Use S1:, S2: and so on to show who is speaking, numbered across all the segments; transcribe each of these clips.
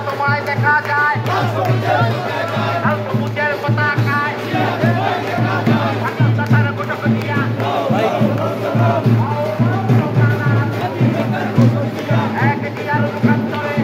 S1: তোমায় দেখা যায় লাল সবুজের পতাকায় কথার গোটক দিয়া এক দিয়ার রূপান্তরে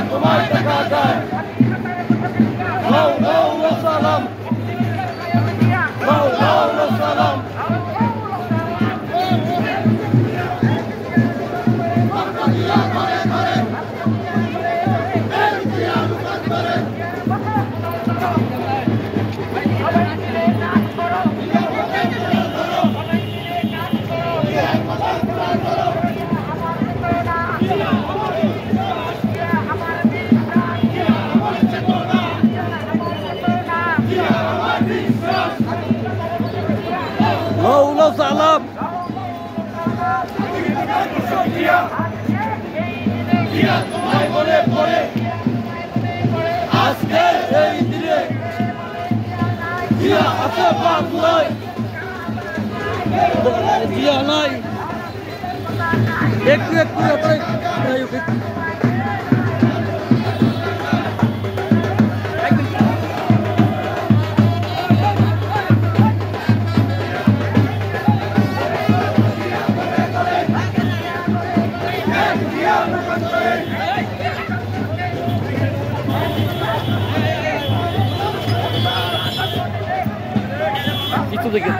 S2: তোমায় দেখা যায় সালাম সালাম সালাম তোমায় মনে পড়ে আজকে এই দিনে জিয়া আছে বাংলায় জিয়া নাই একটু কিছু দেখে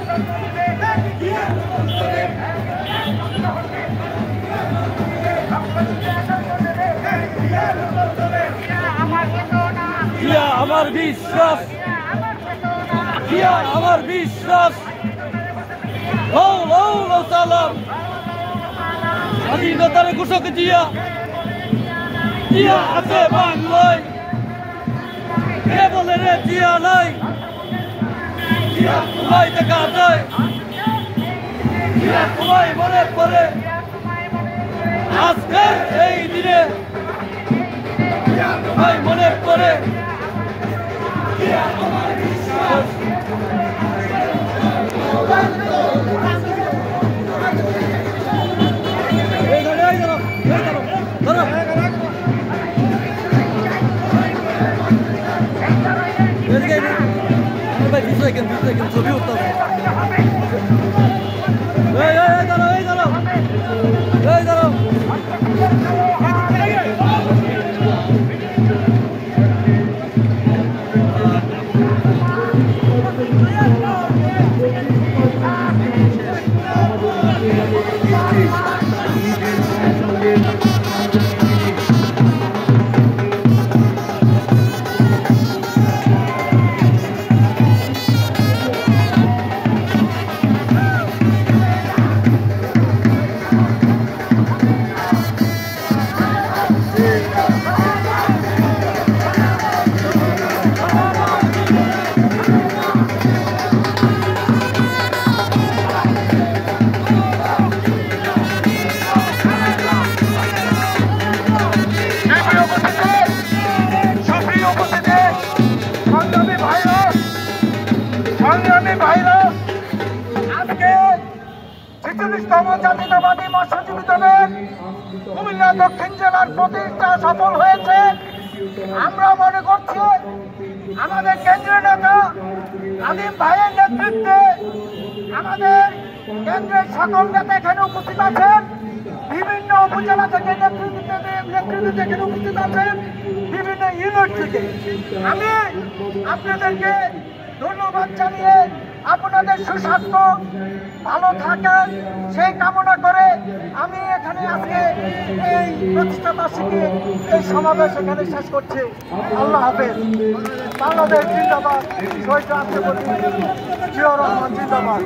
S2: আমার বিশ্বাস আমার বিশ্বাস সালাম স্বাধীনতার ঘোষক জিয়া জিয়া আছে বাংলায় কে বলে রে জিয়া নাই জিয়া তোমায় দেখা যায় জিয়া তোমায় মনে পড়ে আজকে এই দিনে জিয়া তোমায় মনে পড়ে জিয়া আমার বিশ্বাস ছবি উঠতে
S1: জাতীয়তাবাদী মৎস্যজীবী দলের কুমিল্লা দক্ষিণ জেলার প্রতিষ্ঠা সফল হয়েছে। আমরা মনে করছি আমাদের কেন্দ্রীয় নেতা আদিম ভাইয়ের নেতৃত্বে আমাদের কেন্দ্রের সকল নেতা এখানে উপস্থিত আছেন, বিভিন্ন উপজেলা থেকে নেতৃত্ব এখানে উপস্থিত আছেন, বিভিন্ন ইউনিট থেকে। আমি আপনাদেরকে ধন্যবাদ জানিয়ে আপনাদের সুস্বাস্থ্য ভালো থাকেন সেই কামনা করে আমি এখানে আজকে এই প্রতিষ্ঠা বার্ষিকী এই সমাবেশ এখানে শেষ করছি। আল্লাহ হাফেজ। বাংলাদেশ জিন্দাবাদ। শহীদ রাষ্ট্রপতি জিয়াউর রহমান জিন্দাবাদ।